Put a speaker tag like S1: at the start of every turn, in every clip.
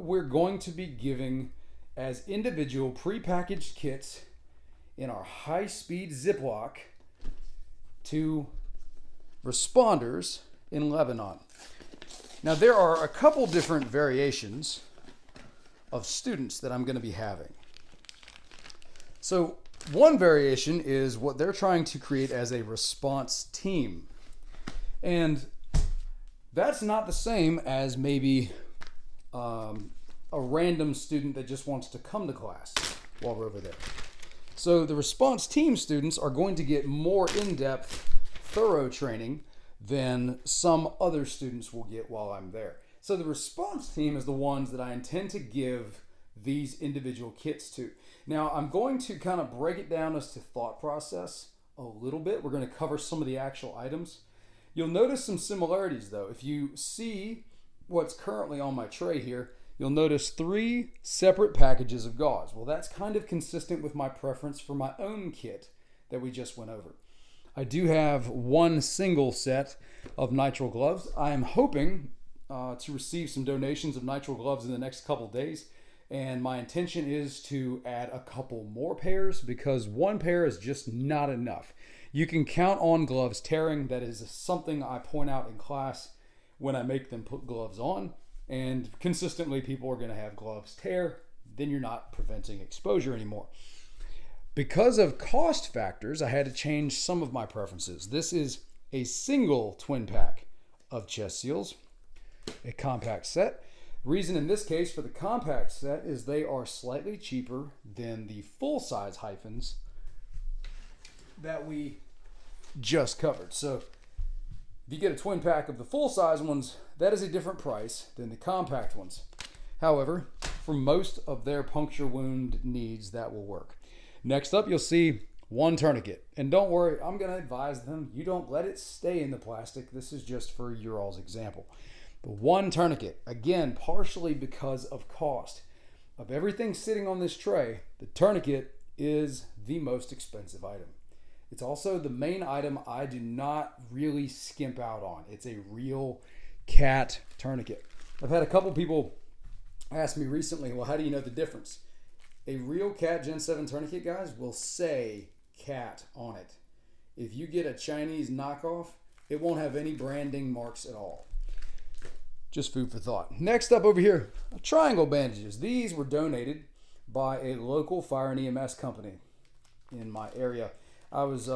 S1: We're going to be giving as individual prepackaged kits in our high-speed Ziploc to responders in Lebanon. Now, there are a couple different variations of students that I'm going to be having. So one variation is what they're trying to create as a response team. And that's not the same as maybe a random student that just wants to come to class while we're over there. So the response team students are going to get more in-depth, thorough training than some other students will get while I'm there. So the response team is the ones that I intend to give these individual kits to. Now, I'm going to kind of break it down as to thought process a little bit. We're going to cover some of the actual items. You'll notice some similarities though. If you see what's currently on my tray here, you'll notice 3 separate packages of gauze. Well, that's kind of consistent with my preference for my own kit that we just went over. I do have 1 single set of nitrile gloves. I am hoping to receive some donations of nitrile gloves in the next couple days. And my intention is to add a couple more pairs because 1 pair is just not enough. You can count on gloves tearing. That is something I point out in class when I make them put gloves on. And consistently people are going to have gloves tear. Then you're not preventing exposure anymore. Because of cost factors, I had to change some of my preferences. This is a single twin pack of chest seals, a compact set. Reason in this case for the compact set is they are slightly cheaper than the full-size hyphens that we just covered. So if you get a twin pack of the full-size ones, that is a different price than the compact ones. However, for most of their puncture wound needs, that will work. Next up, you'll see 1 tourniquet. And don't worry, I'm going to advise them, you don't let it stay in the plastic. This is just for your all's example. But 1 tourniquet, again, partially because of cost. Of everything sitting on this tray, the tourniquet is the most expensive item. It's also the main item I do not really skimp out on. It's a real cat tourniquet. I've had a couple people ask me recently, well, how do you know the difference? A real cat Gen 7 tourniquet, guys, will say cat on it. If you get a Chinese knockoff, it won't have any branding marks at all. Just food for thought. Next up over here, triangle bandages. These were donated by a local fire and EMS company in my area. I was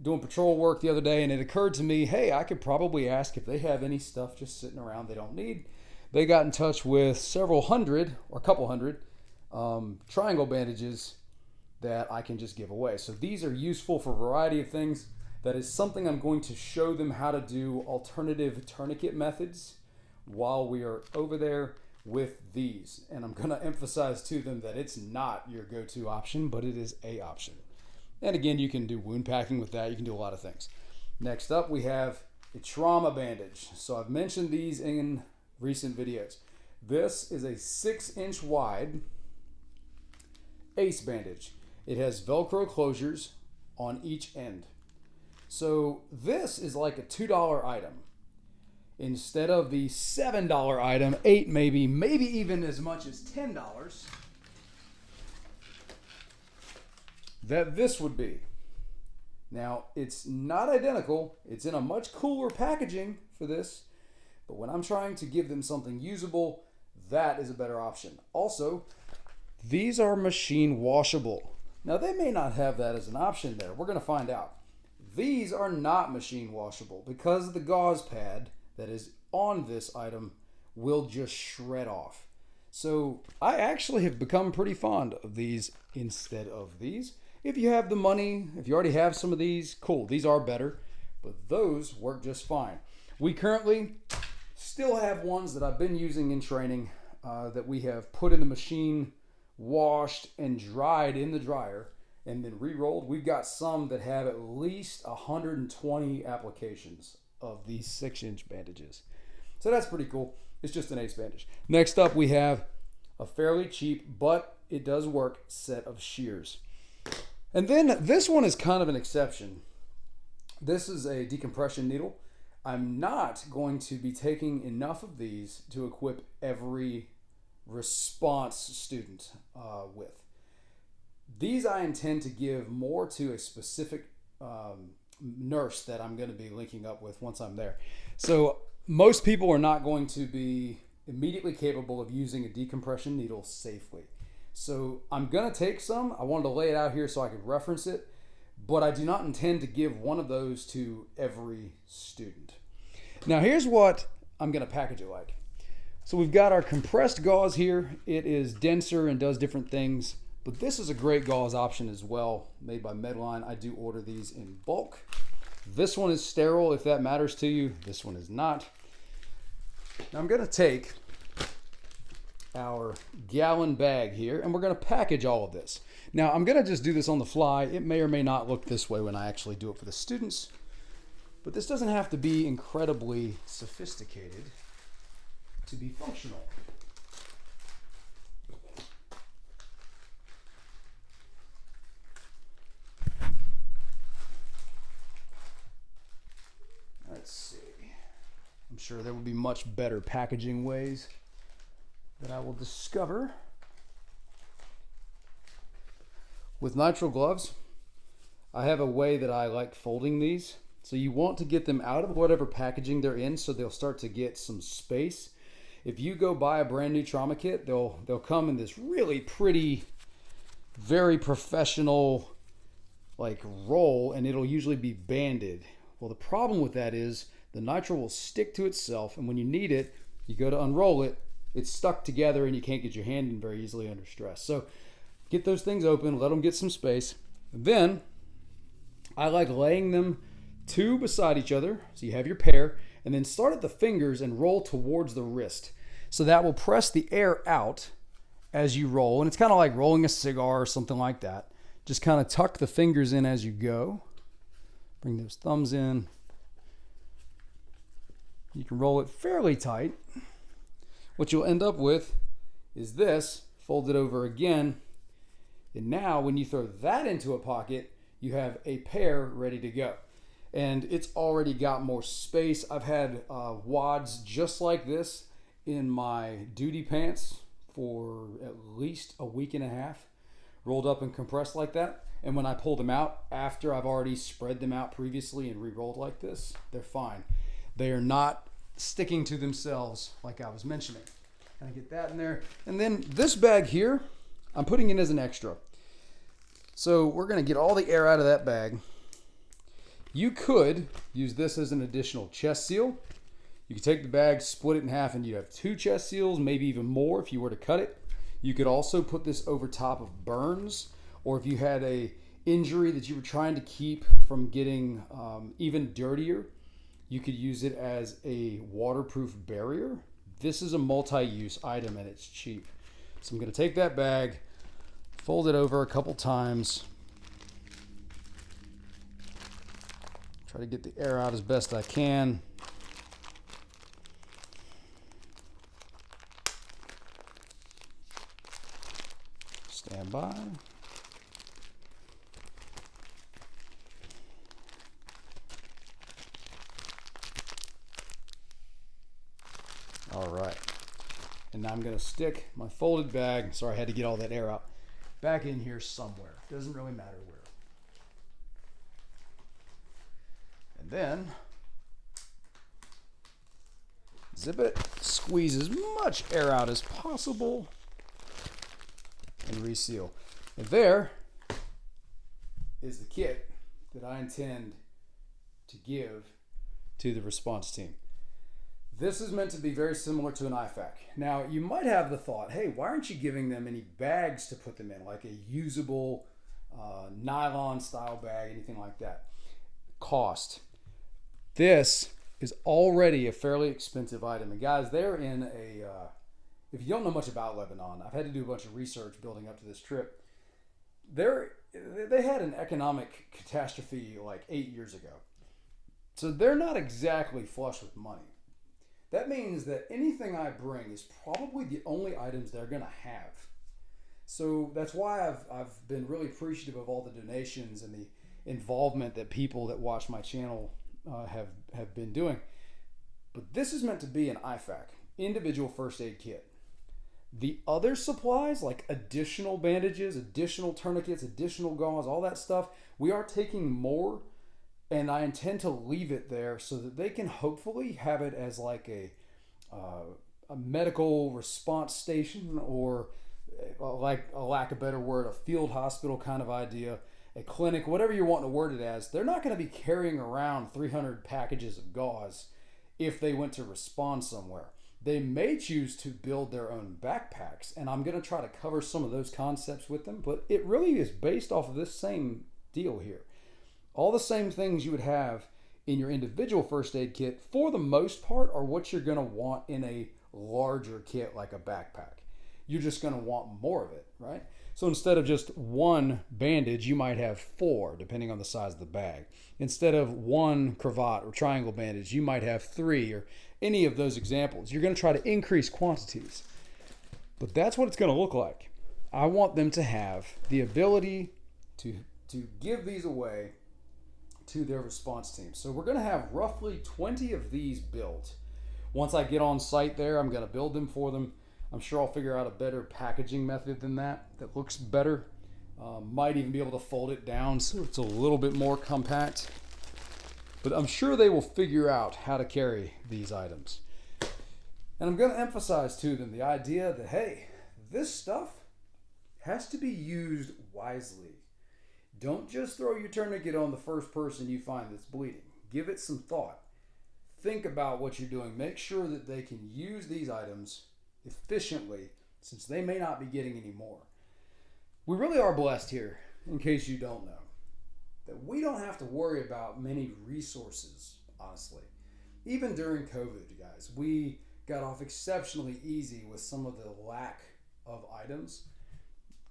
S1: doing patrol work the other day and it occurred to me, hey, I could probably ask if they have any stuff just sitting around they don't need. They got in touch with several hundred or a couple hundred triangle bandages that I can just give away. So these are useful for a variety of things. That is something I'm going to show them how to do alternative tourniquet methods while we are over there with these. And I'm going to emphasize to them that it's not your go-to option, but it is a option. And again, you can do wound packing with that. You can do a lot of things. Next up, we have a trauma bandage. So I've mentioned these in recent videos. This is a 6-inch wide ACE bandage. It has Velcro closures on each end. So this is like a $2 item. Instead of the $7 item, $8 maybe even as much as $10, that this would be. Now, it's not identical. It's in a much cooler packaging for this, but when I'm trying to give them something usable, that is a better option. Also, these are machine washable. Now, they may not have that as an option there. We're going to find out. These are not machine washable because the gauze pad that is on this item will just shred off. So I actually have become pretty fond of these instead of these. If you have the money, if you already have some of these, cool. These are better, but those work just fine. We currently still have ones that I've been using in training that we have put in the machine, washed and dried in the dryer, and then re-rolled. We've got some that have at least 120 applications of these 6-inch bandages. So that's pretty cool. It's just an ACE bandage. Next up, we have a fairly cheap, but it does work, set of shears. And then this one is kind of an exception. This is a decompression needle. I'm not going to be taking enough of these to equip every response student with. These I intend to give more to a specific nurse that I'm going to be linking up with once I'm there. So most people are not going to be immediately capable of using a decompression needle safely. So I'm going to take some. I wanted to lay it out here so I could reference it, but I do not intend to give one of those to every student. Now here's what I'm going to package it like. So we've got our compressed gauze here. It is denser and does different things, but this is a great gauze option as well, made by Medline. I do order these in bulk. This one is sterile if that matters to you. This one is not. Now I'm going to take our gallon bag here and we're going to package all of this. Now I'm going to just do this on the fly. It may or may not look this way when I actually do it for the students, but this doesn't have to be incredibly sophisticated to be functional. Let's see. I'm sure there will be much better packaging ways that I will discover. With nitrile gloves, I have a way that I like folding these. So you want to get them out of whatever packaging they're in so they'll start to get some space. If you go buy a brand new trauma kit, they'll come in this really pretty, very professional like roll, and it'll usually be banded. Well, the problem with that is the nitrile will stick to itself, and when you need it, you go to unroll it, it's stuck together and you can't get your hand in very easily under stress. So get those things open, let them get some space. And then I like laying them two beside each other, so you have your pair, and then start at the fingers and roll towards the wrist. So that will press the air out as you roll, and it's kind of like rolling a cigar or something like that. Just kind of tuck the fingers in as you go. Bring those thumbs in. You can roll it fairly tight. What you'll end up with is this, folded over again. And now when you throw that into a pocket, you have a pair ready to go. And it's already got more space. I've had wads just like this in my duty pants for at least a week and a half, rolled up and compressed like that. And when I pull them out, after I've already spread them out previously and re-rolled like this, they're fine. They are not sticking to themselves like I was mentioning. Kind of get that in there. And then this bag here, I'm putting in as an extra. So we're going to get all the air out of that bag. You could use this as an additional chest seal. You could take the bag, split it in half, and you'd have two chest seals, maybe even more if you were to cut it. You could also put this over top of burns, or if you had a injury that you were trying to keep from getting even dirtier, you could use it as a waterproof barrier. This is a multi-use item and it's cheap. So I'm going to take that bag, fold it over a couple times, try to get the air out as best I can. Stand by. All right. And now I'm going to stick my folded bag, sorry I had to get all that air out, back in here somewhere. Doesn't really matter where. And then zip it, squeeze as much air out as possible, and reseal. And there is the kit that I intend to give to the response team. This is meant to be very similar to an IFAC. Now, you might have the thought, hey, why aren't you giving them any bags to put them in, like a usable nylon style bag, anything like that? Cost. This is already a fairly expensive item. And guys, they're in a, if you don't know much about Lebanon, I've had to do a bunch of research building up to this trip. They had an economic catastrophe like 8 years ago. So they're not exactly flush with money. That means that anything I bring is probably the only items they're going to have. So that's why I've been really appreciative of all the donations and the involvement that people that watch my channel have been doing. But this is meant to be an IFAC, individual first aid kit. The other supplies, like additional bandages, additional tourniquets, additional gauze, all that stuff, we are taking more, and I intend to leave it there so that they can hopefully have it as like a medical response station, or like a lack of a better word, a field hospital kind of idea, a clinic, whatever you want to word it as. They're not going to be carrying around 300 packages of gauze if they went to respond somewhere. They may choose to build their own backpacks, and I'm going to try to cover some of those concepts with them, but it really is based off of this same deal here. All the same things you would have in your individual first aid kit, for the most part, are what you're going to want in a larger kit like a backpack. You're just going to want more of it, right? So instead of just one bandage, you might have 4, depending on the size of the bag. Instead of one cravat or triangle bandage, you might have 3, or any of those examples. You're going to try to increase quantities. But that's what it's going to look like. I want them to have the ability to give these away to their response team. So we're going to have roughly 20 of these built. Once I get on site there, I'm going to build them for them. I'm sure I'll figure out a better packaging method than that looks better. Might even be able to fold it down so it's a little bit more compact. But I'm sure they will figure out how to carry these items. And I'm going to emphasize to them the idea that, hey, this stuff has to be used wisely. Don't just throw your tourniquet on the first person you find that's bleeding. Give it some thought. Think about what you're doing. Make sure that they can use these items efficiently, since they may not be getting any more. We really are blessed here, in case you don't know, that we don't have to worry about many resources, honestly. Even during COVID, guys, we got off exceptionally easy with some of the lack of items.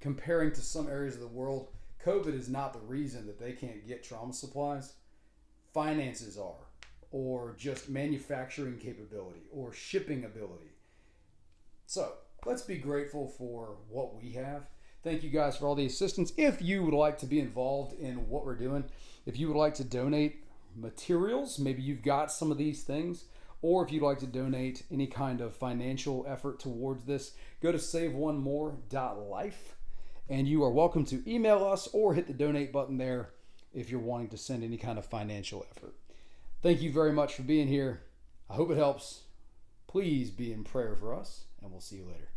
S1: Comparing to some areas of the world, COVID is not the reason that they can't get trauma supplies. Finances are, or just manufacturing capability, or shipping ability. So let's be grateful for what we have. Thank you guys for all the assistance. If you would like to be involved in what we're doing, if you would like to donate materials, maybe you've got some of these things, or if you'd like to donate any kind of financial effort towards this, go to Saveonemore.life, and you are welcome to email us or hit the donate button there if you're wanting to send any kind of financial effort. Thank you very much for being here. I hope it helps. Please be in prayer for us, and we'll see you later.